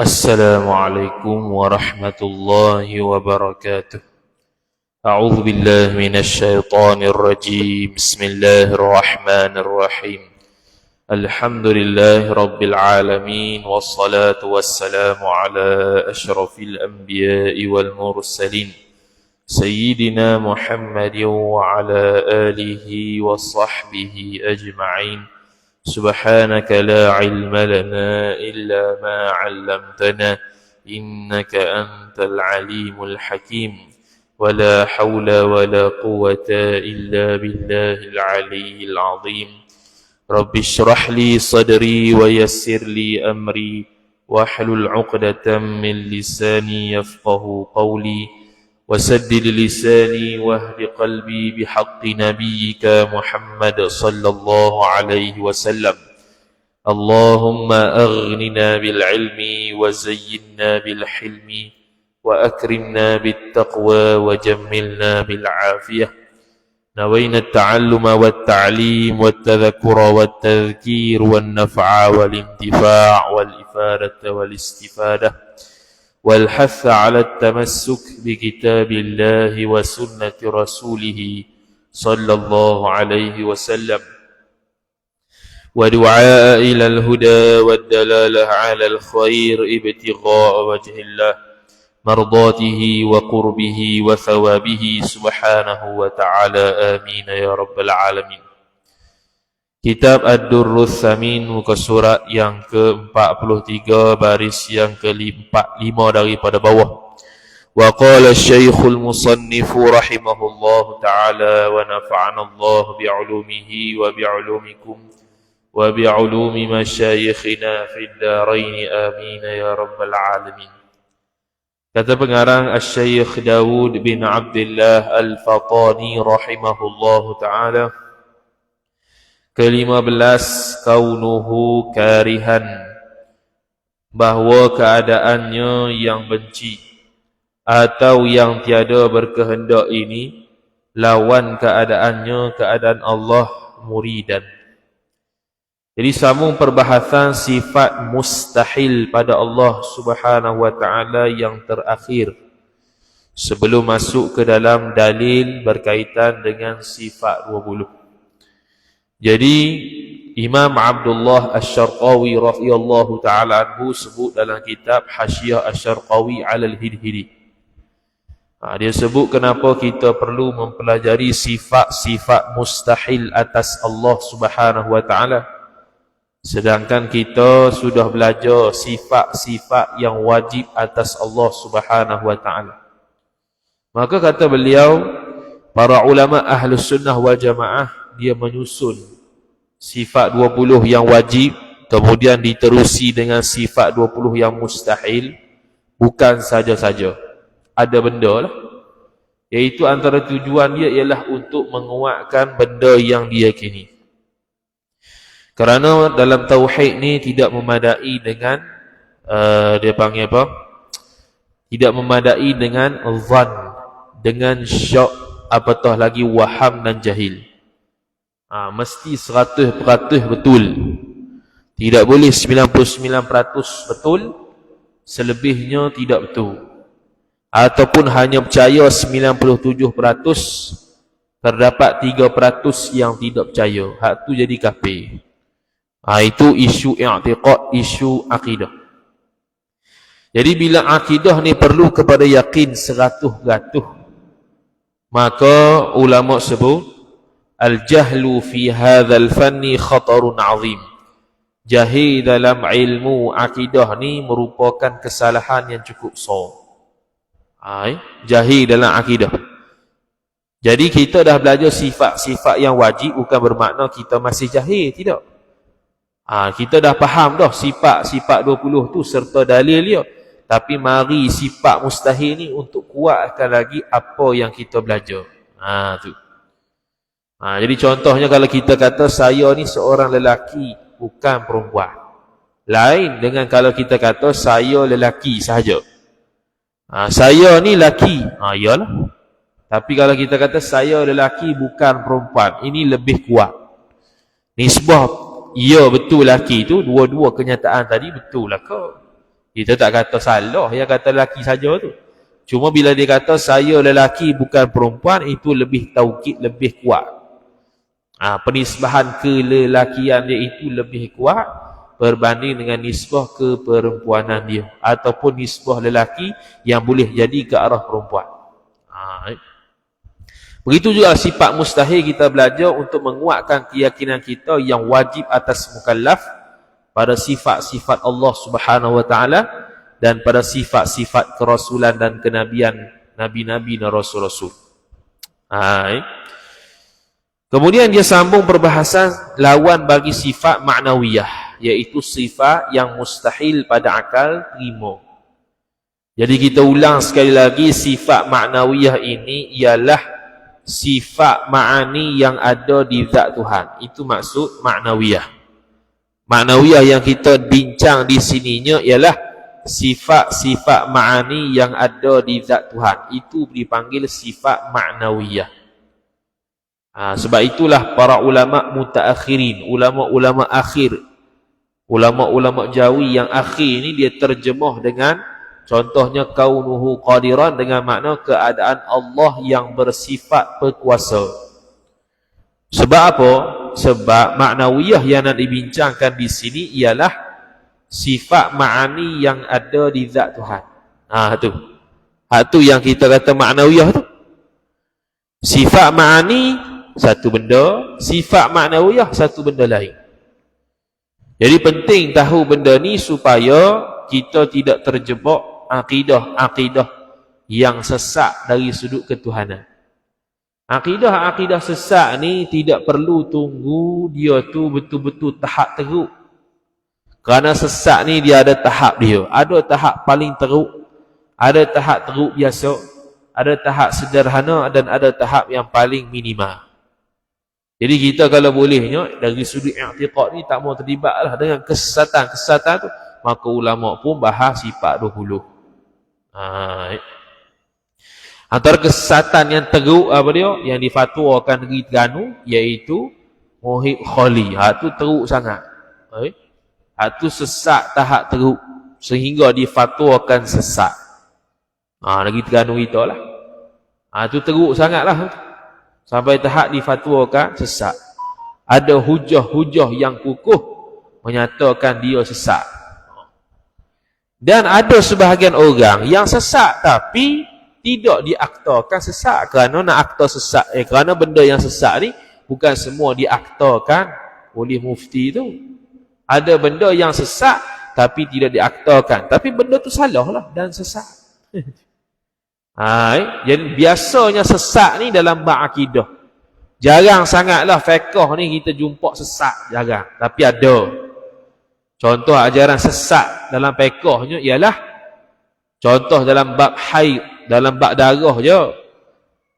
السلام عليكم ورحمة الله وبركاته. أعوذ بالله من الشيطان الرجيم. بسم الله الرحمن الرحيم. الحمد لله رب العالمين، والصلاة والسلام على أشرف الأنبياء والمرسلين سيدنا محمد وعلى آله وصحبه أجمعين. سبحانك لا علم لنا إلا ما علمتنا إنك أنت العليم الحكيم. ولا حول ولا قوة إلا بالله العلي العظيم. رب اشرح لي صدري ويسر لي أمري واحلل عقدة من لساني يفقه قولي وسدد لساني واهد قلبي بحق نبيك محمد صلى الله عليه وسلم. اللهم أغننا بالعلم وزينا بالحلم وأكرمنا بالتقوى وجملنا بالعافية. نوينا التعلم والتعليم والتذكر والتذكير والنفع والانتفاع والإفادة والاستفادة والحث على التمسك بكتاب الله وسنة رسوله صلى الله عليه وسلم، ودعاء إلى الهدى والدلالة على الخير ابتغاء وجه الله مرضاته وقربه وثوابه سبحانه وتعالى. آمين يا رب العالمين. Kitab Ad-Durrus Tsamin, muka surat yang ke-43, baris yang ke-45 daripada bawah. Wa qala Syekhul Musannif rahimahullahu ta'ala wa nafa'ana Allah bi'ulumihi wa bi'ulumikum wa bi'ulumi masyayikhina fid darain. Amin ya rabbal alamin. Kata pengarang Asy-Syaikh Dawud bin Abdullah Al-Fatani rahimahullahu ta'ala, ke-15, kaunuhu karihan, bahawa keadaannya yang benci atau yang tiada berkehendak ini lawan keadaannya keadaan Allah muridan. Jadi sambung perbahasan sifat mustahil pada Allah Subhanahu wa taala yang terakhir sebelum masuk ke dalam dalil berkaitan dengan sifat 20. Jadi Imam Abdullah Asy-Syarqawi radhiyallahu taala anhu sebut dalam kitab Hasyiah Asy-Syarqawi 'alal Hidhili. Dia sebut kenapa kita perlu mempelajari sifat-sifat mustahil atas Allah Subhanahu wa taala, sedangkan kita sudah belajar sifat-sifat yang wajib atas Allah Subhanahu wa taala. Maka kata beliau, para ulama Ahlus Sunnah wal Jamaah dia menyusun sifat 20 yang wajib, kemudian diterusi dengan sifat 20 yang mustahil. Bukan saja-saja, ada benda lah, iaitu antara tujuan dia ialah untuk menguatkan benda yang diyakini. Kerana dalam tauhid ni tidak memadai dengan dia panggil apa? Tidak memadai dengan zan, dengan syak, apatah lagi waham dan jahil. Mesti 100% betul. Tidak boleh 99% betul, selebihnya tidak betul. Ataupun hanya percaya 97%, terdapat 3% yang tidak percaya. Hak tu jadi kafir. Itu isu i'tiqad, isu akidah. Jadi bila akidah ni perlu kepada yakin 100%, maka ulama sebut al-jahlu fi hadzal fanni khatarun azim. Jahil dalam ilmu akidah ni merupakan kesalahan yang cukup besar. Jahil dalam akidah. Jadi kita dah belajar sifat-sifat yang wajib, bukan bermakna kita masih jahil, tidak. Kita dah faham dah sifat-sifat 20 tu serta dalil dia. Tapi mari sifat mustahil ni untuk kuatkan lagi apa yang kita belajar. Tu. Jadi contohnya kalau kita kata saya ni seorang lelaki, bukan perempuan. Lain dengan kalau kita kata saya lelaki sahaja. Saya ni lelaki. Iyalah. Tapi kalau kita kata saya lelaki bukan perempuan, ini lebih kuat. Nisbah ya betul lelaki tu, dua-dua kenyataan tadi betul lah kau. Kita tak kata salah yang kata lelaki saja tu. Cuma bila dia kata saya lelaki bukan perempuan, itu lebih taukid, lebih kuat. Penisbahan kelelakian dia itu lebih kuat berbanding dengan nisbah keperempuanan dia, ataupun nisbah lelaki yang boleh jadi ke arah perempuan. Begitu juga sifat mustahil kita belajar untuk menguatkan keyakinan kita yang wajib atas mukallaf pada sifat-sifat Allah Subhanahu wa taala dan pada sifat-sifat kerasulan dan kenabian nabi-nabi dan rasul-rasul. Kemudian dia sambung perbahasan lawan bagi sifat ma'nawiyah, iaitu sifat yang mustahil pada akal terima. Jadi kita ulang sekali lagi, sifat ma'nawiyah ini ialah sifat ma'ani yang ada di zat Tuhan. Itu maksud ma'nawiyah. Ma'nawiyah yang kita bincang di sininya ialah sifat-sifat ma'ani yang ada di zat Tuhan. Itu dipanggil sifat ma'nawiyah. Sebab itulah para ulama mutaakhirin, ulama-ulama akhir, ulama-ulama Jawi yang akhir ni dia terjemah dengan contohnya kaunuhu qadiran, dengan makna keadaan Allah yang bersifat berkuasa. Sebab apa? Sebab ma'nawiyah yang nak dibincangkan di sini ialah sifat ma'ani yang ada di zat Tuhan. Tu yang kita kata ma'nawiyah tu. Sifat ma'ani satu benda, sifat ma'nawiyah satu benda lain. Jadi penting tahu benda ni supaya kita tidak terjebak akidah-akidah yang sesat dari sudut ketuhanan. Akidah-akidah sesat ni tidak perlu tunggu dia tu betul-betul tahap teruk. Kerana sesat ni dia ada tahap dia. Ada tahap paling teruk, ada tahap teruk biasa, ada tahap sederhana dan ada tahap yang paling minimal. Jadi kita kalau bolehnya dari sudut i'tiqad ni tak mau terlibatlah dengan kesesatan-kesesatan tu, maka ulama pun bahas sifat 20. Antara kesesatan yang teruk apa dia, yang difatwakan negeri Terengganu, iaitu Muhib Khali. Tu teruk sangat. Tu sesat tahap teruk sehingga difatwakan sesat. Negeri Terengganu kita lah. Tu teruk sangatlah. Sampai tahap difatwakan sesat. Ada hujah-hujah yang kukuh menyatakan dia sesat. Dan ada sebahagian orang yang sesat tapi tidak diaktakan sesat. Kerana nak akta sesat, kerana benda yang sesat ni bukan semua diaktakan oleh mufti tu. Ada benda yang sesat tapi tidak diaktakan, tapi benda tu salah lah dan sesat. Jadi biasanya sesat ni dalam bab akidah. Jarang sangatlah fiqh ni kita jumpa sesat, jarang. Tapi ada. Contoh ajaran sesat dalam fiqhnya ialah contoh dalam bab haid, dalam bab darah je.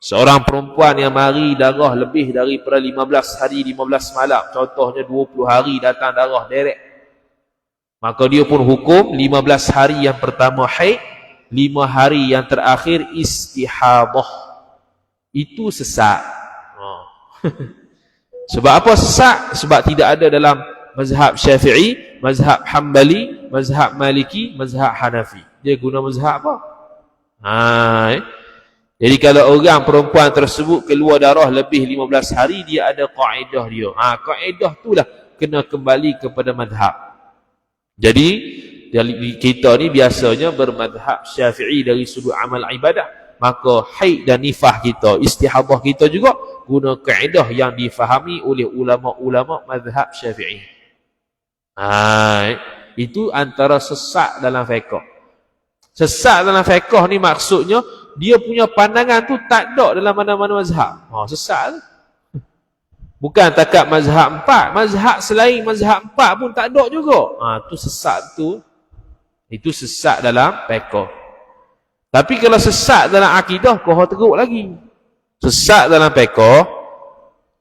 Seorang perempuan yang mari darah lebih daripada 15 hari 15 malam, contohnya 20 hari datang darah direct, maka dia pun hukum 15 hari yang pertama haid, 5 hari yang terakhir istihadah. Itu sesat. Sebab apa sesat? Sebab tidak ada dalam mazhab Syafi'i, mazhab Hanbali, mazhab Maliki, mazhab Hanafi. Dia guna mazhab apa? Jadi kalau orang perempuan tersebut keluar darah lebih 15 hari, dia ada kaedah dia. Kaedah itulah kena kembali kepada mazhab. Jadi kita ni biasanya bermadhab Syafi'i dari sudut amal ibadah, maka haid dan nifah kita, istihadah kita juga guna kaedah yang difahami oleh ulama-ulama mazhab Syafi'i. Itu antara sesat dalam fiqh. Sesat dalam fiqh ni maksudnya dia punya pandangan tu tak ada dalam mana-mana mazhab. Sesat tu. Bukan takat mazhab 4, mazhab selain mazhab 4 pun tak ada juga. Tu sesat tu. Itu sesat dalam fiqh. Tapi kalau sesat dalam akidah, kau teruk lagi. Sesat dalam fiqh,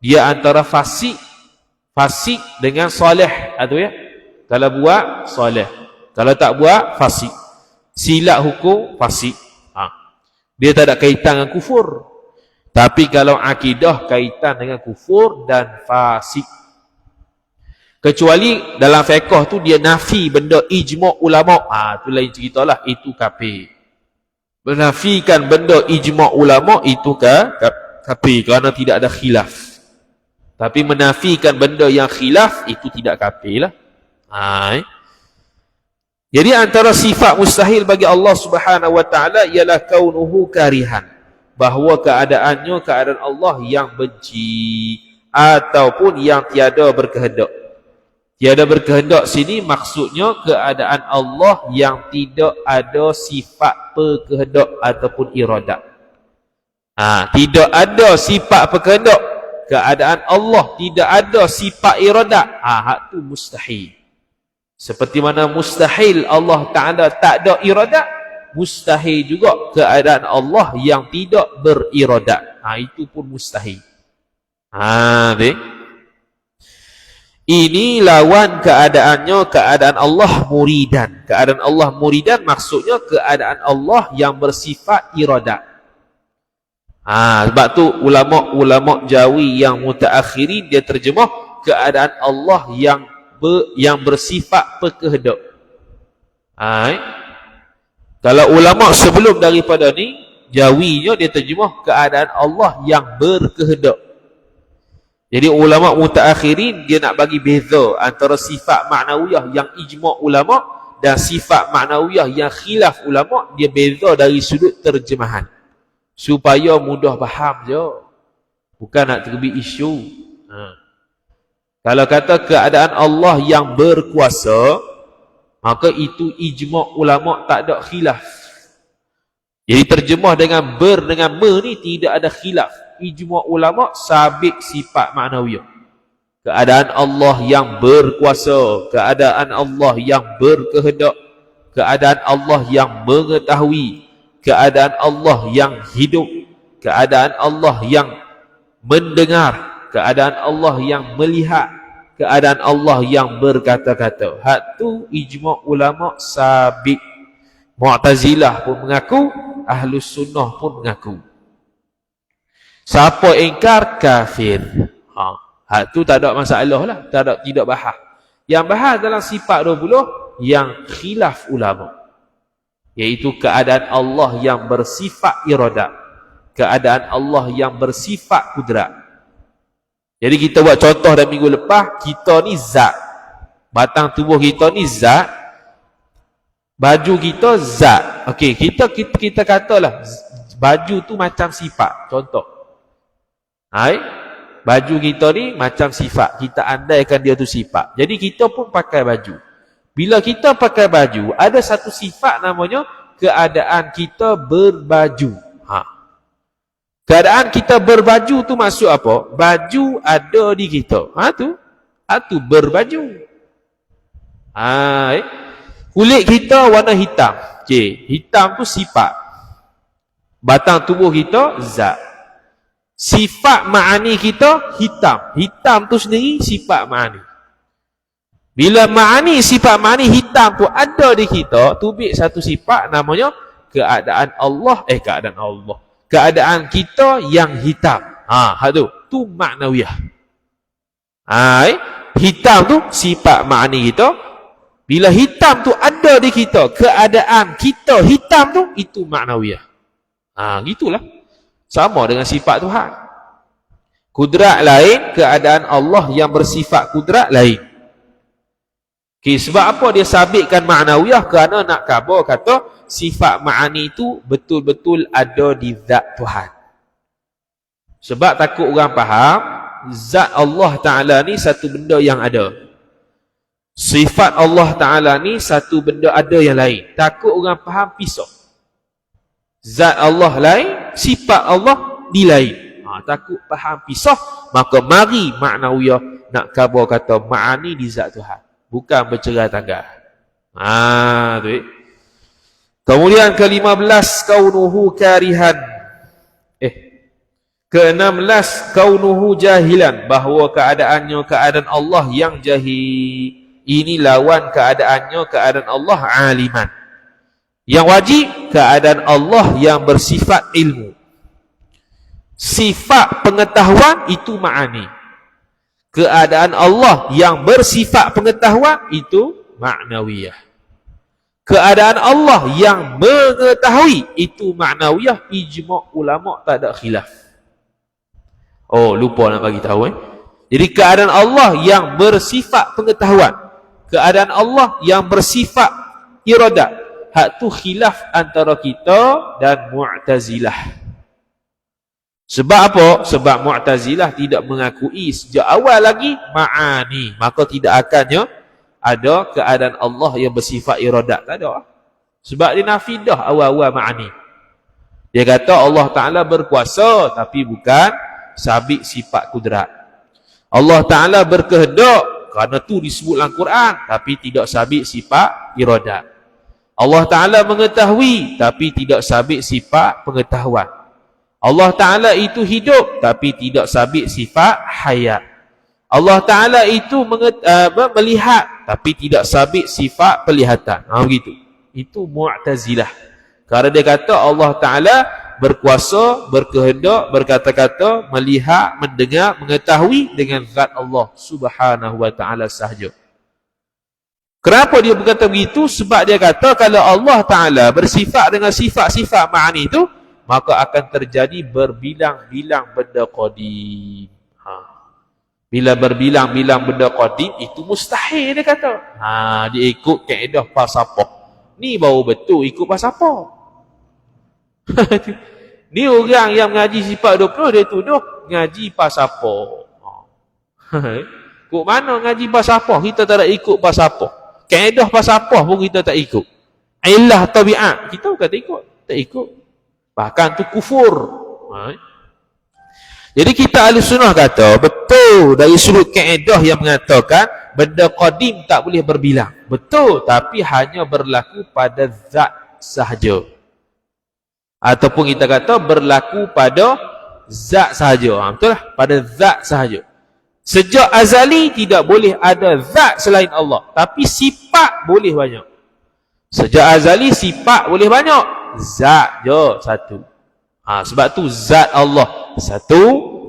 dia antara fasik dengan soleh. Ya? Kalau buat, soleh. Kalau tak buat, fasik. Silap hukum, fasik. Dia tak ada kaitan dengan kufur. Tapi kalau akidah kaitan dengan kufur dan fasik. Kecuali dalam fiqh tu dia nafi benda ijma' ulama'. Tu lain ceritalah, itu kafir. Menafikan benda ijma' ulama' itu kafir kerana tidak ada khilaf. Tapi menafikan benda yang khilaf itu tidak kafir lah. Jadi antara sifat mustahil bagi Allah Subhanahu wa taala ialah kaunuhu karihan, bahawa keadaan Allah yang benci ataupun yang tiada berkehendak. Tiada berkehendak sini maksudnya keadaan Allah yang tidak ada sifat berkehendak ataupun iradat. Tidak ada sifat berkehendak, keadaan Allah tidak ada sifat iradat. Hak tu mustahil. Seperti mana mustahil Allah Ta'ala tak ada iradat, mustahil juga keadaan Allah yang tidak beriradat. Itu pun mustahil. Ini lawan keadaannya, keadaan Allah muridan. Keadaan Allah muridan maksudnya keadaan Allah yang bersifat iradat. Sebab tu ulama' Jawi yang mutaakhirin dia terjemah keadaan Allah yang bersifat berkehendak. Kalau ulama' sebelum daripada ni, Jawinya dia terjemah keadaan Allah yang berkehendak. Jadi ulama' mutaakhirin dia nak bagi beza antara sifat maknawiyah yang ijma' ulama' dan sifat maknawiyah yang khilaf ulama'. Dia beza dari sudut terjemahan supaya mudah faham je, bukan nak terbit isu. Kalau kata keadaan Allah yang berkuasa, maka itu ijma' ulama' tak ada khilaf. Jadi terjemah dengan dengan ni tidak ada khilaf. Ijma' ulama' sabit sifat maknawiyah. Keadaan Allah yang berkuasa, keadaan Allah yang berkehendak, keadaan Allah yang mengetahui, keadaan Allah yang hidup, keadaan Allah yang mendengar, keadaan Allah yang melihat, keadaan Allah yang berkata-kata. Hak tu ijma' ulama' sabit. Mu'tazilah pun mengaku, Ahlus Sunnah pun mengaku. Siapa ingkar, kafir. Hak tu tak ada masalah lah, tidak bahas. Yang bahas dalam sifat 20 yang khilaf ulama', iaitu keadaan Allah yang bersifat iradat, keadaan Allah yang bersifat kudrat. Jadi kita buat contoh dah minggu lepas, kita ni zat. Batang tubuh kita ni zat. Baju kita zat. Okey, kita katalah baju tu macam sifat. Contoh. Baju kita ni macam sifat. Kita andaikan dia tu sifat. Jadi kita pun pakai baju. Bila kita pakai baju, ada satu sifat namanya keadaan kita berbaju. Keadaan kita berbaju tu maksud apa? Baju ada di kita. Tu berbaju. Kulit kita warna hitam. Hitam tu sifat. Batang tubuh kita zat. Sifat ma'ani kita hitam. Hitam tu sendiri sifat ma'ani. Bila ma'ani, sifat ma'ani hitam tu ada di kita, tubik satu sifat namanya keadaan Allah. Keadaan kita yang hitam. Tu maknawiyah. Hitam tu sifat ma'ani kita. Bila hitam tu ada di kita, keadaan kita hitam tu, itu maknawiyah. Gitulah. Sama dengan sifat Tuhan. Kudrat lain, keadaan Allah yang bersifat kudrat lain. Sebab apa dia sabitkan maknawiyah? Kerana nak khabar kata sifat ma'ani itu betul-betul ada di zat Tuhan. Sebab takut orang faham, zat Allah Ta'ala ni satu benda yang ada. Sifat Allah Ta'ala ni satu benda ada yang lain. Takut orang faham pisah. Zat Allah lain, sifat Allah di lain. Takut faham pisah, maka mari maknawiyah nak khabar kata ma'ani di zat Tuhan, bukan bercerai tangga. Kemudian ke-15 kaunuhu karihan. Ke-16 kaunuhu jahilan, bahawa keadaannya keadaan Allah yang jahil. Ini lawan keadaannya keadaan Allah aliman. Yang wajib keadaan Allah yang bersifat ilmu. Sifat pengetahuan itu ma'ani. Keadaan Allah yang bersifat pengetahuan itu ma'nawiyah. Keadaan Allah yang mengetahui itu ma'nawiyah, ijma' ulama' tak ada khilaf. Oh, lupa nak bagi tahu Jadi keadaan Allah yang bersifat pengetahuan, keadaan Allah yang bersifat iradat, hak tu khilaf antara kita dan Mu'tazilah. Sebab apa? Sebab Mu'tazilah tidak mengakui sejak awal lagi ma'ani, maka tidak akannya ada keadaan Allah yang bersifat iradat. Tak ada. Sebab dia nafi dah awal-awal ma'ani. Dia kata Allah Ta'ala berkuasa tapi bukan sabit sifat kudrat. Allah Ta'ala berkehendak, kerana tu disebut dalam Quran, tapi tidak sabit sifat iradat. Allah Ta'ala mengetahui tapi tidak sabit sifat pengetahuan. Allah Ta'ala itu hidup tapi tidak sabit sifat hayat. Allah Ta'ala itu melihat tapi tidak sabit sifat pelihatan. Begitu. Itu Mu'tazilah. Kerana dia kata Allah Ta'ala berkuasa, berkehendak, berkata-kata, melihat, mendengar, mengetahui dengan zat Allah Subhanahu wa Ta'ala sahaja. Kenapa dia berkata begitu? Sebab dia kata kalau Allah Ta'ala bersifat dengan sifat-sifat ma'ani itu, maka akan terjadi berbilang-bilang benda qadim. Bila berbilang-bilang benda qadim, itu mustahil dia kata. Dia ikut kaedah falsafah. Ni baru betul ikut falsafah. Ni orang yang mengaji sifat 20, dia tuduh ngaji falsafah. Kok mana ngaji falsafah? Kita tak ada ikut falsafah. Kaedah falsafah pun kita tak ikut. Ilah tabiat, kita bukan tak ikut. Bahkan tu kufur. Jadi kita ahli sunnah kata betul dari sudut kaedah yang mengatakan benda qadim tak boleh berbilang. Betul, tapi hanya berlaku pada zat sahaja. Ataupun kita kata berlaku pada zat sahaja. Betul lah, pada zat sahaja. Sejak azali tidak boleh ada zat selain Allah, tapi sifat boleh banyak. Sejak azali sifat boleh banyak, zat je satu. Sebab tu zat Allah satu,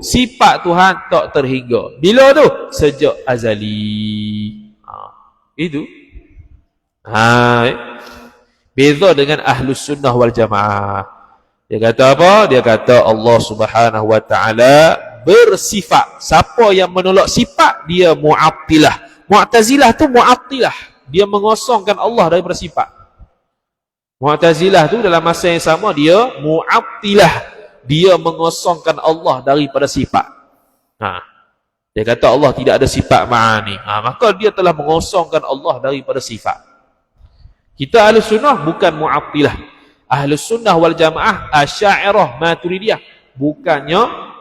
sifat Tuhan tak terhingga. Bila tu? Sejak azali. Itu. Beza dengan Ahlus Sunnah wal Jamaah. Dia kata apa? Dia kata Allah Subhanahu wa Ta'ala bersifat. Siapa yang menolak sifat, dia Mu'attilah. Mu'tazilah tu Mu'attilah. Dia mengosongkan Allah daripada sifat. Mu'tazilah tu dalam masa yang sama dia Mu'attilah. Dia mengosongkan Allah daripada sifat. Dia kata Allah tidak ada sifat ma'ani. Maka dia telah mengosongkan Allah daripada sifat. Kita Ahlus Sunnah bukan Mu'attilah. Ahlus Sunnah wal Jamaah Asy'ariyah Maturidiyah bukannya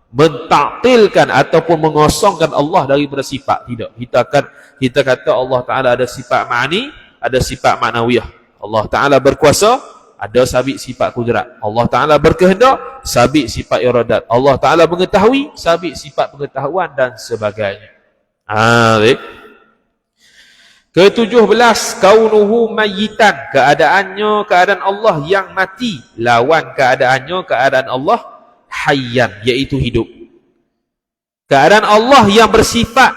mentaktilkan ataupun mengosongkan Allah daripada sifat. Tidak. Kita kata Allah Ta'ala ada sifat ma'ani, ada sifat ma'nawiyah. Allah Ta'ala berkuasa, ada sabit sifat kudrat. Allah Ta'ala berkehendak, sabit sifat iradat. Allah Ta'ala mengetahui, sabit sifat pengetahuan dan sebagainya. Ke-17, kaunuhu mayyitan, keadaan Allah yang mati, lawan keadaannya keadaan Allah hayyan, iaitu hidup. Keadaan Allah yang bersifat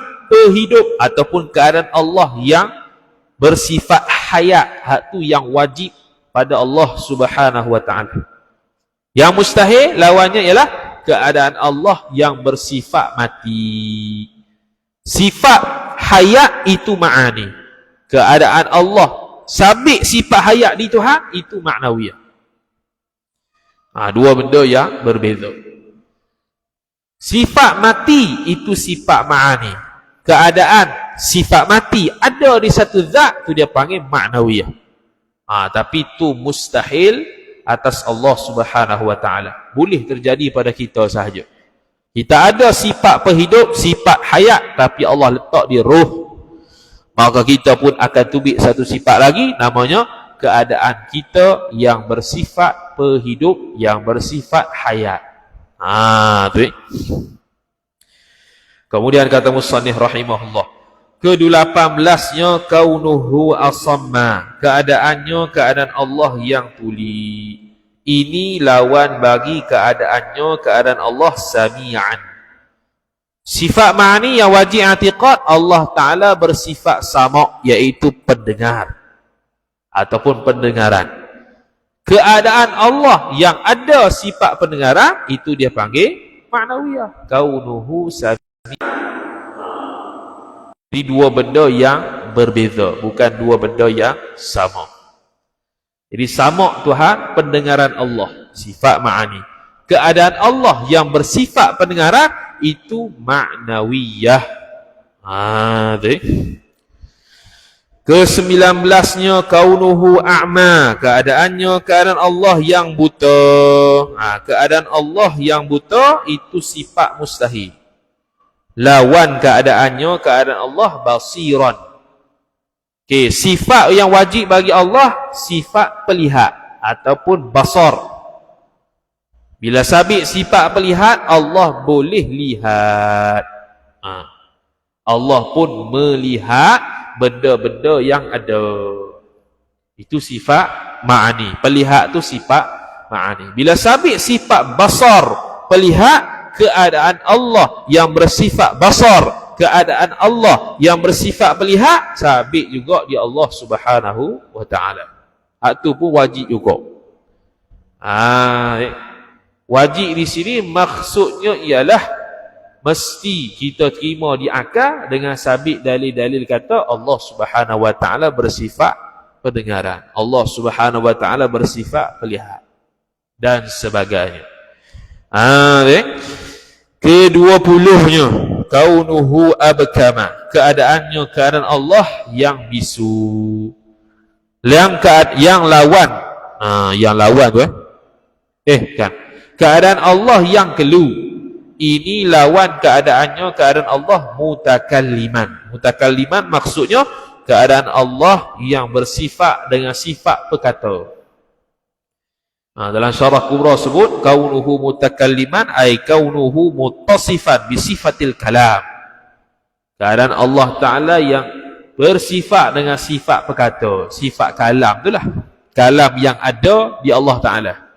hidup ataupun keadaan Allah yang bersifat hayat, hak tu yang wajib pada Allah Subhanahu wa Ta'ala. Yang mustahil lawannya ialah keadaan Allah yang bersifat mati. Sifat hayat itu ma'ani. Keadaan Allah sabit sifat hayat di Tuhan itu maknawiyah. Dua benda yang berbeza. Sifat mati itu sifat ma'ani. Keadaan sifat mati ada di satu zat tu dia panggil maknawiyah. Tapi itu mustahil atas Allah Subhanahu wa Ta'ala. Boleh terjadi pada kita sahaja. Kita ada sifat penghidup, sifat hayat, tapi Allah letak di roh. Maka kita pun akan tubik satu sifat lagi, namanya keadaan kita yang bersifat penghidup, yang bersifat hayat. Kemudian kata musannif rahimahullah, ke-18-nya kaunuhu asamma, keadaan Allah yang tuli. Ini lawan bagi keadaan Allah sami'an. Sifat ma'ani yang wajib i'tiqad, Allah Ta'ala bersifat sama', iaitu pendengar ataupun pendengaran. Keadaan Allah yang ada sifat pendengaran, itu dia panggil ma'nawiyah. Kaunuhu sami'. Ini dua benda yang berbeza, bukan dua benda yang sama. Jadi sama' Tuhan, pendengaran Allah, sifat ma'ani. Keadaan Allah yang bersifat pendengaran, itu ma'nawiyah. Ke-19-nya kaunuhu a'ma, keadaan Allah yang buta. Keadaan Allah yang buta itu sifat mustahil. Lawan keadaan Allah basiran. Sifat yang wajib bagi Allah sifat pelihat ataupun basar. Bila sabit sifat pelihat, Allah boleh lihat. Allah pun melihat benda-benda yang ada. Itu sifat ma'ani. Pelihat tu sifat ma'ani. Bila sabit sifat basar, pelihat, keadaan Allah yang bersifat basar, keadaan Allah yang bersifat pelihat, sabit juga di Allah Subhanahu wa ta'ala. Hak tu pun wajib juga. Wajib di sini maksudnya ialah mesti kita terima di akal dengan sabit dalil-dalil kata Allah Subhanahu wa ta'ala bersifat pendengaran, Allah Subhanahu wa ta'ala bersifat pelihat dan sebagainya. Ke-20-nya kaunuhu abkama, keadaan Allah yang bisu. Yang lawan, yang lawan tu keadaan Allah yang kelu. Ini lawan keadaan Allah mutakalliman. Mutakalliman maksudnya keadaan Allah yang bersifat dengan sifat perkata. Dalam syarah kubra sebut kaunuhu mutakalliman ay kaunuhu muttasifan bi sifatil kalam. Keadaan Allah Ta'ala yang bersifat dengan sifat perkata, sifat kalam itulah. Kalam yang ada di Allah Ta'ala.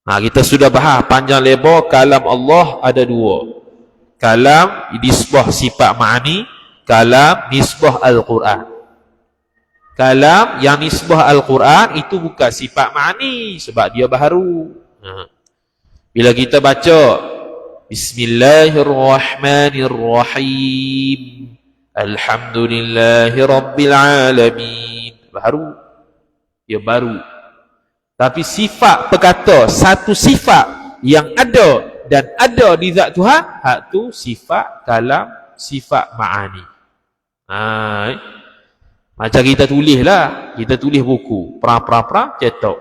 Kita sudah bahas panjang lebar, kalam Allah ada dua. Kalam nisbah sifat ma'ani, kalam nisbah Al-Quran. Kalam yang nisbah Al-Quran itu bukan sifat ma'ani sebab dia baharu. Bila kita baca Bismillahirrahmanirrahim, Alhamdulillahirrabbilalamin, baharu. Dia baru. Tapi sifat perkata, satu sifat yang ada dan ada di zat Tuhan, hak tu sifat kalam, sifat ma'ani. Macam kita tulis lah, kita tulis buku, perang cetak.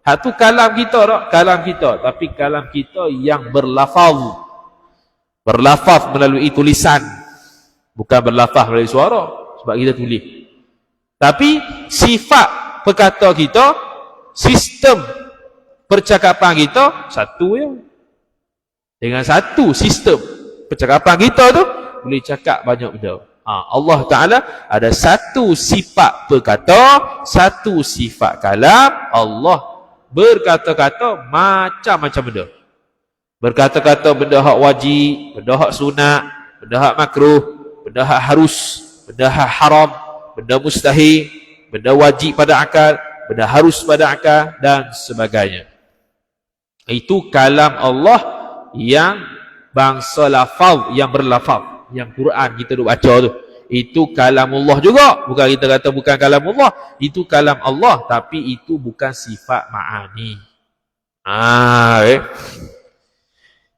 Hak tu kalam kita tak? Kalam kita, tapi kalam kita yang berlafaz. Berlafaz melalui tulisan, bukan berlafaz melalui suara, sebab kita tulis. Tapi sifat perkata kita, sistem percakapan kita satu ya. Dengan satu sistem percakapan kita tu boleh cakap banyak benda. Allah Ta'ala ada satu sifat perkata, satu sifat kalam. Allah berkata-kata macam-macam benda. Berkata-kata benda hak wajib, benda hak sunat, benda hak makruh, benda hak harus, benda hak haram, benda mustahil, benda wajib pada akal, benda harus pada akal dan sebagainya. Itu kalam Allah yang bangsa lafaz, yang berlafaz, yang Quran kita duk baca tu. Itu kalamullah juga. Bukan kita kata bukan kalamullah, itu kalam Allah, tapi itu bukan sifat ma'ani.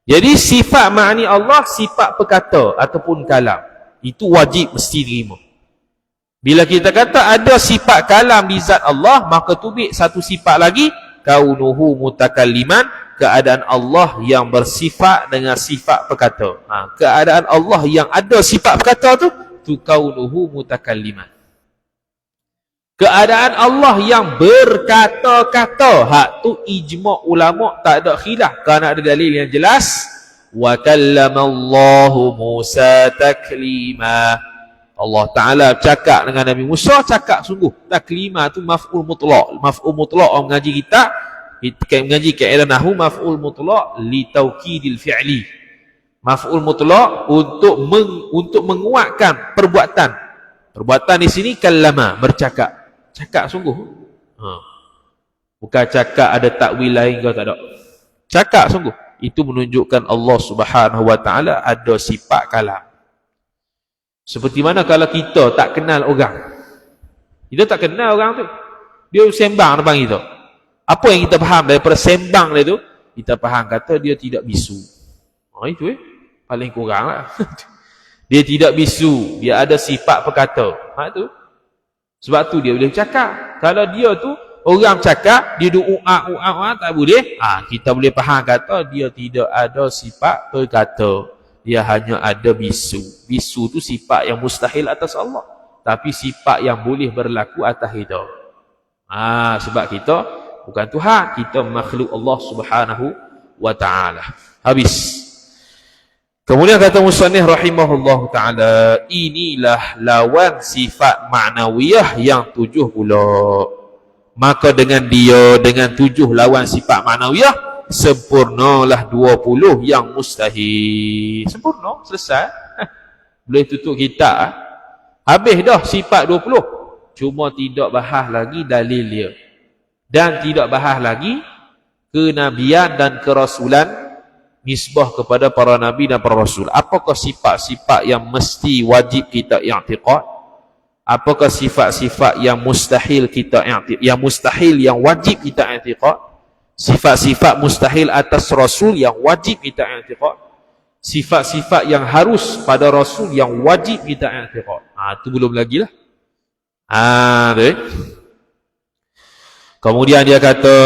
Jadi sifat ma'ani Allah, sifat perkata ataupun kalam, itu wajib mesti terima. Bila kita kata ada sifat kalam di zat Allah, maka tubik satu sifat lagi, kaunuhu mutakalliman, keadaan Allah yang bersifat dengan sifat perkata. Keadaan Allah yang ada sifat perkata tu kaunuhu mutakalliman. Keadaan Allah yang berkata-kata, hak tu ijma' ulama' tak ada khilaf, kerana ada dalil yang jelas. Wa kallamallahu Musa taklima. Allah Ta'ala cakap dengan Nabi Musa, cakap sungguh. Taklima tu maf'ul mutlaq. Maf'ul mutlaq orang mengaji kita mengaji kaedah nahwu, maf'ul mutlaq li taukidil fi'li. Maf'ul mutlaq untuk menguatkan perbuatan. Perbuatan di sini kallama, bercakap. Cakap sungguh. Bukan cakap ada takwil lain ke, tak ada. Cakap sungguh. Itu menunjukkan Allah Subhanahu wa taala ada sifat kalam. Seperti mana kalau kita tak kenal orang. Kita tak kenal orang tu. Dia sembang depan kita. Apa yang kita faham daripada sembang dia tu? Kita faham kata dia tidak bisu. Itu paling kurang lah. Dia tidak bisu. Dia ada sifat perkata. Tu. Sebab tu dia boleh cakap. Kalau dia tu orang cakap, dia duk uak tak boleh. Kita boleh faham kata dia tidak ada sifat perkata. Dia hanya ada bisu. Bisu tu sifat yang mustahil atas Allah. Tapi sifat yang boleh berlaku atas kita. Sebab kita bukan Tuhan, kita makhluk Allah Subhanahu wa taala. Habis. Kemudian kata musannif rahimahullah taala, inilah lawan sifat ma'nawiyah yang 7 pula. Maka dengan 7 lawan sifat ma'nawiyah, sempurnalah 20 yang mustahil. Sempurna, selesai. Boleh tutup kitab. Habis dah sifat 20. Cuma tidak bahas lagi dalil dia. Dan tidak bahas lagi kenabian dan kerasulan, nisbah kepada para nabi dan para rasul. Apakah sifat-sifat yang mesti wajib kita i'tiqad? Apakah sifat-sifat yang mustahil kita i'tiqad? Yang mustahil yang wajib kita i'tiqad? Sifat-sifat mustahil atas rasul yang wajib kita i'tiqad? Sifat-sifat yang harus pada rasul yang wajib kita i'tiqad. Itu belum lagi lah. Kemudian dia kata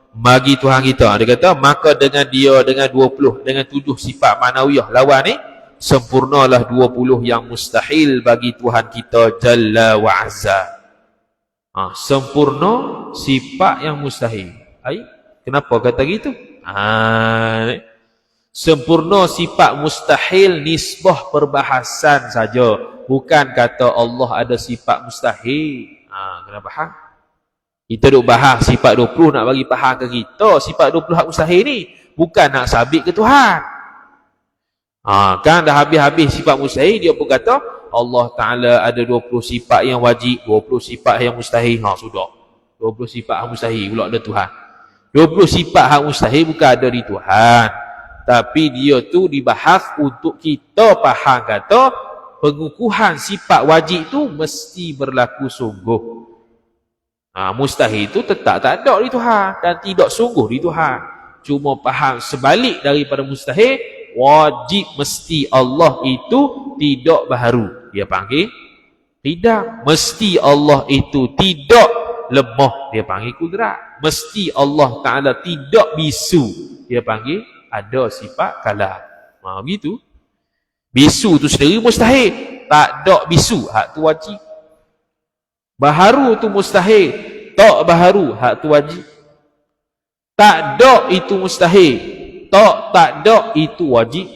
bagi Tuhan kita, dia kata maka dengan 20, dengan 7 sifat ma'nawiyah lawan ni, sempurnalah 20 yang mustahil bagi Tuhan kita Jalla wa Azza. Sempurna sifat yang mustahil. Kenapa kata gitu? Sempurna sifat mustahil nisbah perbahasan saja, bukan kata Allah ada sifat mustahil. Kena faham. Kita duk bahas sifat 20 nak bagi faham ke kita sifat 20 hak mustahil ni, bukan nak sabit ke Tuhan. Kan dah habis-habis sifat mustahil, dia pun kata Allah Ta'ala ada 20 sifat yang wajib, 20 sifat yang mustahil. Sudah 20 sifat hak mustahil pula ada Tuhan. 20 sifat hak mustahil bukan ada di Tuhan, tapi dia tu dibahas untuk kita faham kata pengukuhan sifat wajib tu mesti berlaku sungguh. Mustahil itu tetap tak ada di Tuhan dan tidak sungguh di Tuhan. Cuma faham sebalik daripada mustahil, wajib mesti Allah itu tidak baharu. Dia panggil tidak. Mesti Allah itu tidak lemah. Dia panggil kudrat. Mesti Allah Ta'ala tidak bisu. Dia panggil ada sifat kalam. Begitu. Bisu tu sendiri mustahil. Tak ada bisu. Hak tu wajib. Baharu tu mustahil, tak baharu, hak tu wajib. Tak ada itu mustahil, tak ada itu wajib.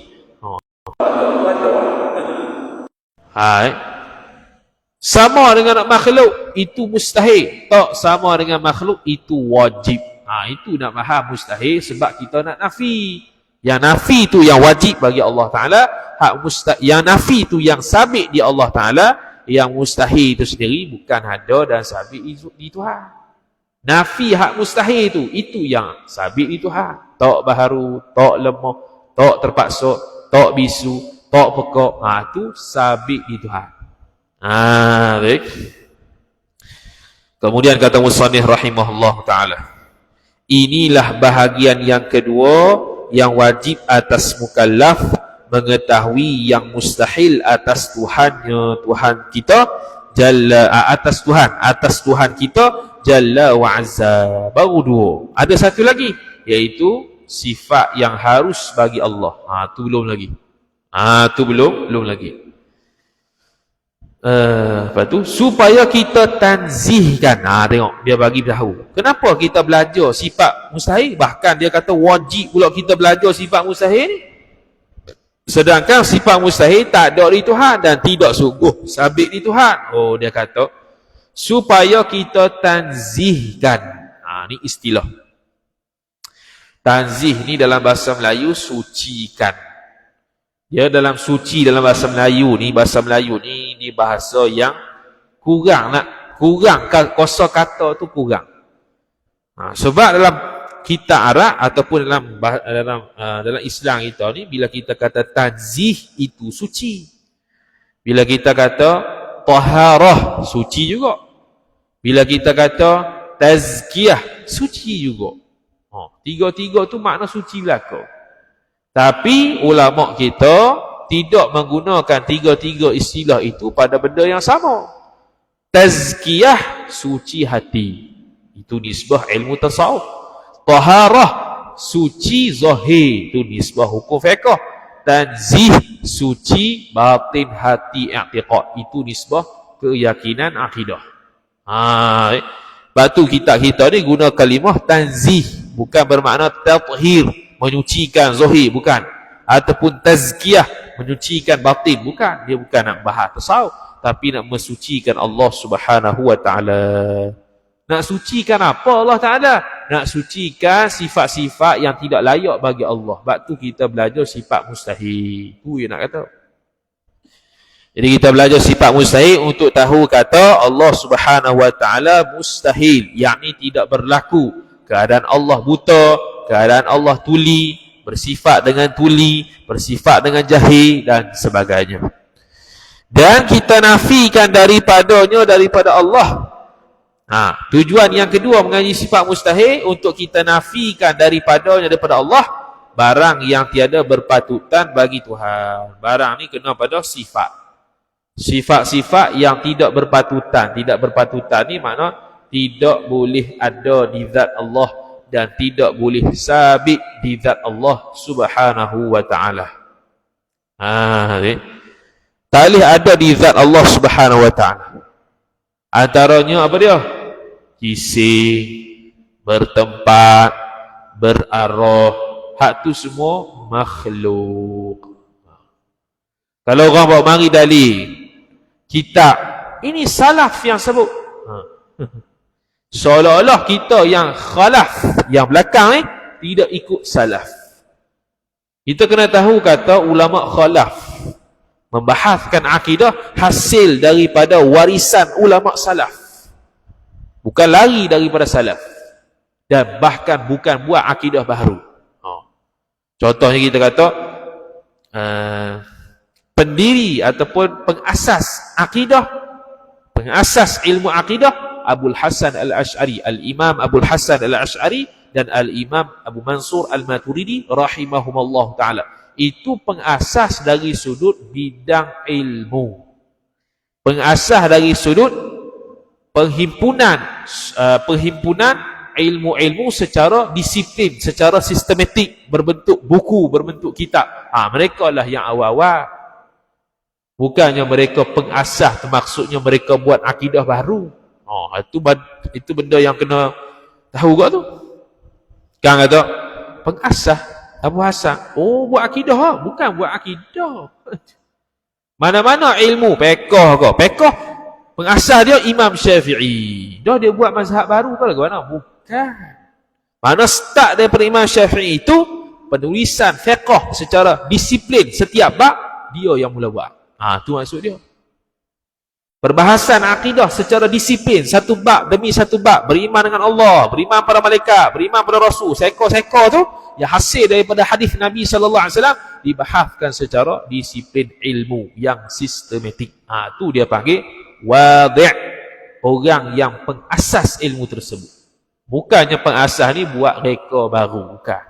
Sama dengan makhluk itu mustahil, tak sama dengan makhluk itu wajib. Itu nak faham mustahil sebab kita nak nafi. Yang nafi tu yang wajib bagi Allah Ta'ala, yang nafi tu yang sabit di Allah Ta'ala. Yang mustahil itu sendiri bukan ada dan sabit di Tuhan. Nafi hak mustahil itu yang sabit di Tuhan. Tak baharu, tak lemah, tak terpaksa, tak bisu, tak pekak. Itu sabit di Tuhan. Baik. Kemudian kata musannif rahimahullah ta'ala, inilah bahagian yang kedua yang wajib atas mukallaf mengetahui yang mustahil atas Tuhannya, Tuhan kita Jalla, atas Tuhan kita Jalla wa Azza. Baru 2. Ada satu lagi, iaitu sifat yang harus bagi Allah. Tu belum lagi. Tu belum lagi. Lepas tu supaya kita tanzihkan. Tengok dia bagi tahu kenapa kita belajar sifat mustahil. Bahkan dia kata wajib pula kita belajar sifat mustahil ni. Sedangkan sifat mustahil tak ada di Tuhan dan tidak sungguh sabit di Tuhan. Dia kata supaya kita tanzihkan. Ni istilah. Tanzih ni dalam bahasa Melayu sucikan. Ya, dalam suci dalam bahasa Melayu ni bahasa yang kurang kosa kata tu kurang. Sebab dalam kitab Arab ataupun dalam Islam kita ni, bila kita kata tanzih itu suci. Bila kita kata taharah suci juga. Bila kita kata tazkiyah suci juga. Tiga-tiga tu makna suci belaka. Tapi ulama kita tidak menggunakan tiga-tiga istilah itu pada benda yang sama. Tazkiyah suci hati. Itu nisbah ilmu tasawuf. Taharah suci zahir. Itu nisbah hukum fiqh. Tanzih suci batin hati i'tiqad. Itu nisbah keyakinan akidah. Batu kita ni guna kalimah tanzih. Bukan bermakna tathhir, menyucikan zahir, bukan. Ataupun tazkiyah, menyucikan batin, bukan. Dia bukan nak bahas tasawuf, tapi nak mensucikan Allah Subhanahu wa taala. Nak sucikan apa Allah Taala? Nak sucikan sifat-sifat yang tidak layak bagi Allah. Sebab tu kita belajar sifat mustahil. Tu yang nak kata. Jadi kita belajar sifat mustahil untuk tahu kata Allah Subhanahu wa taala mustahil, yakni tidak berlaku. Keadaan Allah buta, keadaan Allah tuli, bersifat dengan tuli, bersifat dengan jahil dan sebagainya. Dan kita nafikan daripada Allah. Tujuan yang kedua mengaji sifat mustahil untuk kita nafikan daripada Allah barang yang tiada berpatutan bagi Tuhan. Barang ni kena pada sifat. Sifat-sifat yang tidak berpatutan. Tidak berpatutan ni makna tidak boleh ada di zat Allah dan tidak boleh sabit di zat Allah Subhanahu wa taala. Tak boleh ada di zat Allah Subhanahu wa taala. Antaranya apa dia? Kisih, bertempat, berarah. Hak tu semua makhluk. Kalau orang bawa mari dalil kitab, ini salaf yang sebut. Seolah-olah kita yang khalaf, yang belakang ni tidak ikut salaf. Kita kena tahu kata ulama khalaf membahaskan akidah hasil daripada warisan ulama salaf. Bukan lari daripada salaf. Dan bahkan bukan buat akidah baru. Contohnya kita kata pendiri ataupun pengasas akidah, pengasas ilmu akidah Abul Hasan Al-Ash'ari, Al-Imam Abul Hasan Al-Ash'ari dan Al-Imam Abu Mansur Al-Maturidi rahimahumullah ta'ala. Itu pengasas dari sudut bidang ilmu. Pengasas dari sudut perhimpunan ilmu-ilmu secara disiplin, secara sistematik, berbentuk buku, berbentuk kitab. Mereka lah yang awal-awal. Bukannya mereka pengasas, maksudnya mereka buat akidah baru. Itu benda yang kena tahu kau tu. Kan kata pengasah Abu Hasan, buat akidah, bukan buat akidah. Mana-mana ilmu fiqh kau, fiqh pengasah dia Imam Syafi'i. Dia buat mazhab baru ke mana? Bukan. Mana start daripada Imam Syafi'i itu penulisan fiqh secara disiplin setiap bab dia yang mula buat. Tu maksud dia. Perbahasan akidah secara disiplin, satu bab demi satu bab, beriman dengan Allah, beriman pada malaikat, beriman pada Rasul, seko-seko tu yang hasil daripada hadis Nabi sallallahu alaihi wasallam dibahaskan secara disiplin ilmu yang sistematik. Tu dia panggil wadih, orang yang pengasas ilmu tersebut. Bukannya pengasas ni buat reka baru, bukan.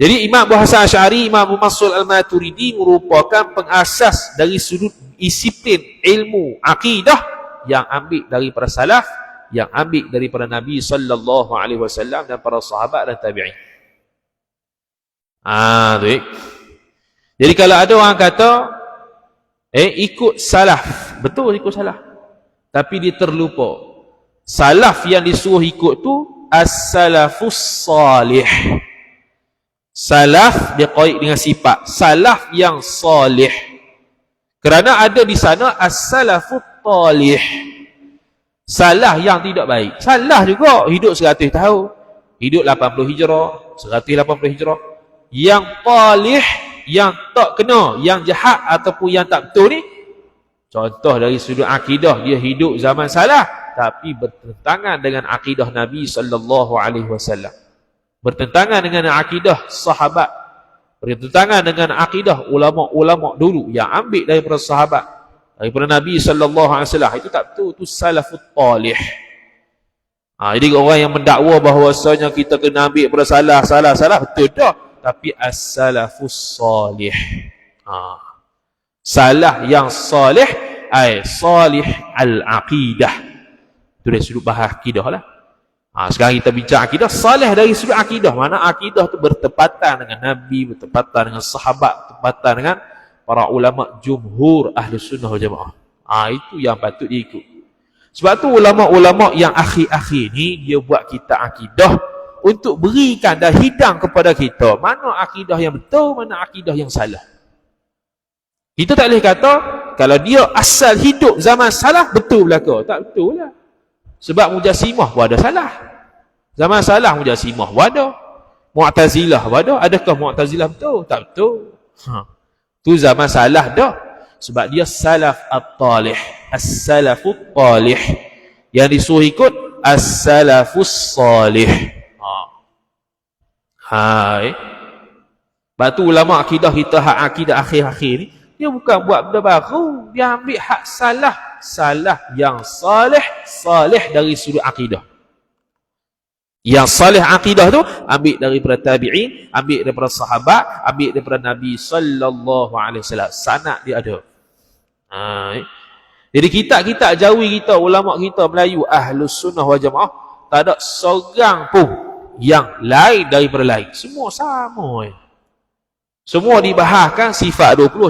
Jadi Imam Abu Hasan Asy'ari, Imam Abu Mansur Al-Maturidi merupakan pengasas dari sudut disiplin ilmu akidah yang ambil daripada salaf, yang ambil daripada Nabi sallallahu alaihi wasallam dan para sahabat dan tabi'in. Jadi kalau ada orang kata ikut salaf, betul ikut salaf, tapi dia terlupa salaf yang disuruh ikut tu as-salafus salih. Salaf dia qaid dengan sifat salaf yang salih. Kerana ada di sana as-salafut talih. Salah yang tidak baik. Salah juga hidup 100 tahun. hidup 80 hijrah, 180 hijrah. Yang talih, yang tak kena, yang jahat ataupun yang tak betul ni, contoh dari sudut akidah, dia hidup zaman salah tapi bertentangan dengan akidah Nabi sallallahu alaihi wasallam, bertentangan dengan akidah sahabat, bertentangan dengan akidah ulama-ulama dulu yang ambil daripada sahabat, daripada Nabi sallallahu alaihi wasallam. Itu tak betul, itu salafut talih. Jadi orang yang mendakwa bahawasanya kita kena ambil pada salah, betul dah, tapi as-salafus salih. Salah yang salih, salih al-aqidah. Itu dari sudut bahas akidah lah. Sekarang kita bincang akidah, salih dari sudut akidah. Mana akidah tu bertepatan dengan Nabi, bertepatan dengan sahabat, bertepatan dengan para ulama jumhur ahli sunnah wal jamaah. Itu yang patut diikut. Sebab tu ulama-ulama yang akhir-akhir ni, dia buat kita akidah untuk berikan dan hidang kepada kita mana akidah yang betul, mana akidah yang salah. Kita tak boleh kata kalau dia asal hidup zaman salah, betul belaka. Tak betul lah. Sebab Mujassimah pun ada salah. Zaman salah Mujassimah pun ada. Mu'tazilah pun ada. Adakah Mu'tazilah betul? Tak betul. Tu zaman salah dah. Sebab dia salaf at-talih. As-salafut talih. Yang disuruh ikut as-salafus salih. Sebab tu ulama akidah kita, hak akidah akhir-akhir ni, dia bukan buat benda baru. Dia ambil hak salah yang salih dari sudut akidah. Yang salih akidah tu ambil daripada tabi'in, ambil daripada sahabat, ambil daripada Nabi sallallahu alaihi wasallam. Sanad dia ada. Jadi kita jawi kita, ulama kita Melayu Ahlus Sunnah wal Jamaah, tak ada seorang pun yang lain daripada lain. Semua sama. Semua dibahaskan sifat 20.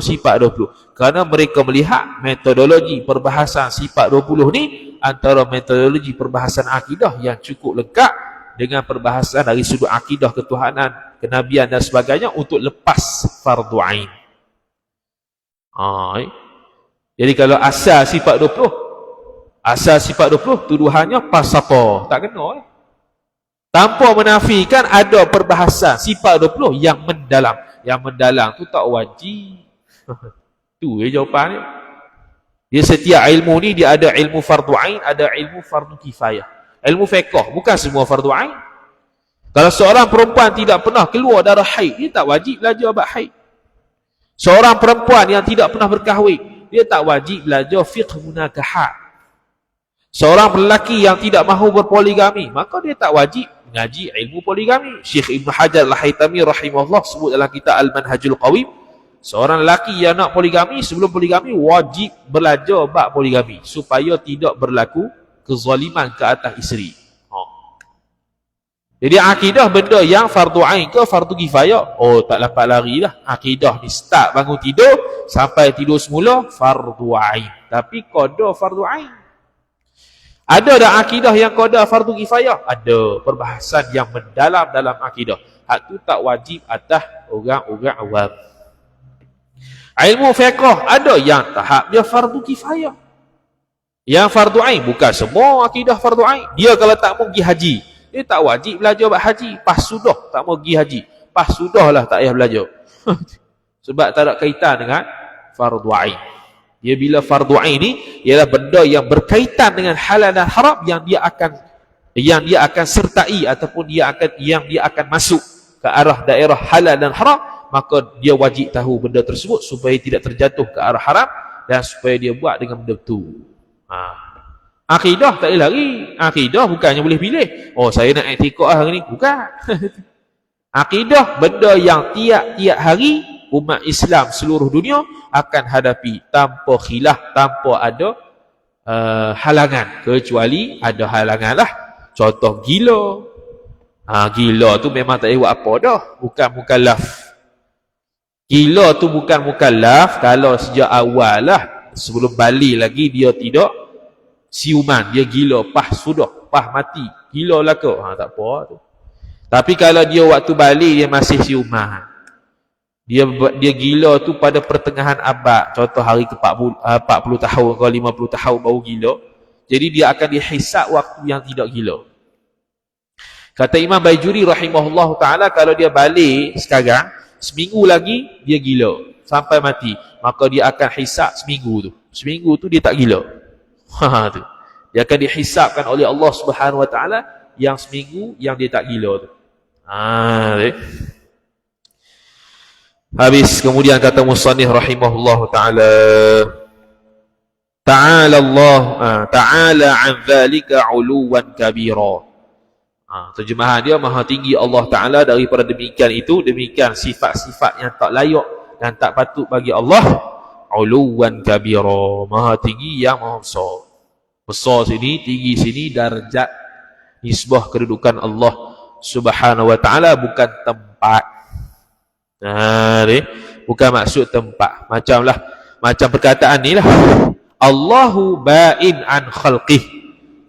Kerana mereka melihat metodologi perbahasan sifat 20 ni antara metodologi perbahasan akidah yang cukup lengkap dengan perbahasan dari sudut akidah ketuhanan, kenabian dan sebagainya untuk lepas fardu ain. Jadi kalau asal sifat 20, tuduhannya pasapa, tak kena. Tanpa menafikan ada perbahasan sifat 20 yang mendalam. Yang mendalam tu tak wajib. Tu jawapannya. Dia setiap ilmu ni dia ada ilmu fardu ain, ada ilmu fardu kifayah. Ilmu fiqh bukan semua fardu ain. Kalau seorang perempuan tidak pernah keluar darah haid, dia tak wajib belajar bab haid. Seorang perempuan yang tidak pernah berkahwin, dia tak wajib belajar fiqh munakahat. Seorang lelaki yang tidak mahu berpoligami, maka dia tak wajib mengaji ilmu poligami. Syekh Ibn Hajar Al-Haytami rahimahullah sebut dalam kitab Al-Manhajul Qawim, seorang lelaki yang nak poligami, sebelum poligami wajib belajar bab poligami supaya tidak berlaku kezaliman ke atas isteri. Jadi akidah benda yang fardu ain ke fardu kifayah, tak dapat lari lah. Akidah ni start bangun tidur sampai tidur semula fardu ain, tapi qada fardu ain. Ada dah akidah yang qada fardu kifayah? Ada. Perbahasan yang mendalam dalam akidah. Hak tu tak wajib atas orang-orang awam. Ilmu fiqh ada yang tahap dia fardu kifayah. Yang fardu ain, bukan semua akidah fardu ain. Dia kalau tak mau pergi haji, dia tak wajib belajar bab haji. Pas sudah tak mau pergi haji, pas sudahlah tak payah belajar. Sebab tak ada kaitan dengan fardu ain. Dia bila fardu ain ni ialah benda yang berkaitan dengan halal dan haram yang dia akan sertai ataupun yang dia akan masuk ke arah daerah halal dan haram, maka dia wajib tahu benda tersebut supaya tidak terjatuh ke arah haram dan supaya dia buat dengan benda betul. Akidah tak boleh lari. Akidah bukannya boleh pilih, saya nak i'tikad hari ni, bukan. Akidah benda yang tiap-tiap hari umat Islam seluruh dunia akan hadapi tanpa khilaf, tanpa ada halangan, kecuali ada halangan lah. Contoh gila. Gila tu memang tak boleh buat apa dah, bukan mukallaf. Gila tu bukan mukallaf kalau sejak awal lah, sebelum balik lagi dia tidak siuman, dia gila, sudah mati, gila lah ke, tak apa tu. Tapi kalau dia waktu balik dia masih siuman, dia gila tu pada pertengahan abad, contoh hari ke 40 tahun ke 50 tahun baru gila, jadi dia akan dihisap waktu yang tidak gila. Kata Imam Baijuri rahimahullah ta'ala, kalau dia balik sekarang, seminggu lagi dia gila sampai mati, maka dia akan hisap seminggu tu. Seminggu tu dia tak gila. Tu. Dia akan dihisapkan oleh Allah Subhanahu wa ta'ala yang seminggu yang dia tak gila tu. Habis kemudian kata musannif rahimahullah ta'ala, ta'ala Allah ta'ala an dhalika 'uluwan kabira. Terjemahan dia, maha tinggi Allah Ta'ala daripada demikian itu, demikian sifat-sifat yang tak layak dan tak patut bagi Allah. 'Uluwan kabira, maha tinggi yang maha besar. Besar sini, tinggi sini, darjat nisbah kedudukan Allah Subhanahu wa Ta'ala, bukan tempat. Bukan maksud tempat. Macam perkataan ni lah, Allahu ba'in an khalqih.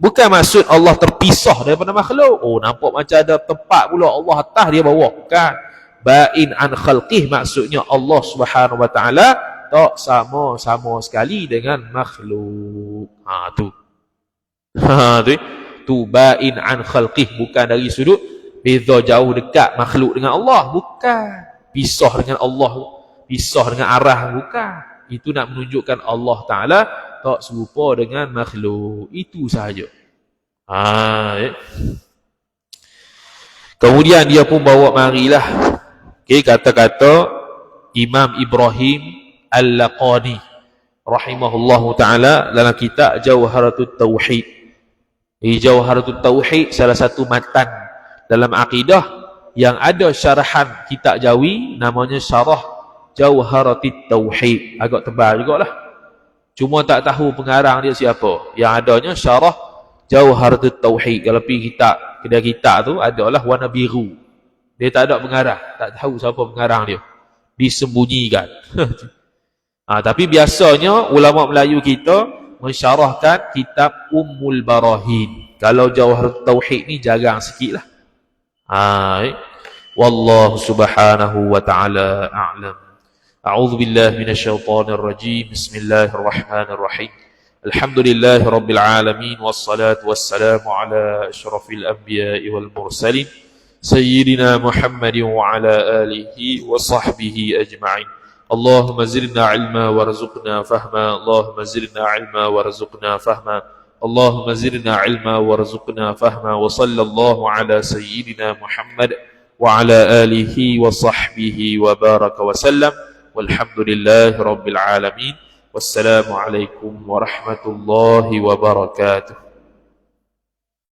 Bukan maksud Allah terpisah daripada makhluk. Oh, nampak macam ada tempat pula Allah atas, dia bawah. Bukan. Ba'in an khalqih maksudnya Allah Subhanahu wa ta'ala tak sama-sama sekali dengan makhluk. Tu ba'in an khalqih, bukan dari sudut beza jauh dekat makhluk dengan Allah, bukan. Pisah dengan Allah, pisah dengan arah, bukan. Itu nak menunjukkan Allah Ta'ala tak serupa dengan makhluk. Itu sahaja. Kemudian dia pun bawa marilah kata-kata Imam Ibrahim Al-Laqani rahimahullahu ta'ala dalam kitab Jawharatut Tauhid. Jawharatut Tauhid salah satu matan dalam akidah yang ada syarahan kitab Jawi, namanya Syarah Jawharatut Tauhid. Agak tebal jugalah. Cuma tak tahu pengarang dia siapa. Yang adanya Syarah Jawharatut Tauhid. Kalau pergi kedai kitab tu adalah warna biru. Dia tak ada pengarang, tak tahu siapa pengarang dia. Disembunyikan. Tapi biasanya ulama Melayu kita mensyarahkan kitab Ummul Barahin. Kalau Jawharatut Tauhid ni jarang sikitlah. Wallahu subhanahu wa ta'ala a'lam. A'udzu billahi minasyaitonir rajim. Bismillahirrahmanirrahim. Alhamdulillahi rabbil alamin, wassalatu wassalamu ala asyrafil anbiya'i wal mursalin sayyidina Muhammadin wa ala alihi wa sahbihi ajma'in. Allahumma zidna ilma warzuqna fahma. Allahumma zidna ilma warzuqna fahma. Allahumma zidna ilma warzuqna fahma. Wa sallallahu ala sayyidina Muhammad wa ala alihi wa sahbihi wa baraka wa sallam. Walhamdulillahi rabbil alamin. Wassalamu alaikum warahmatullahi wabarakatuh.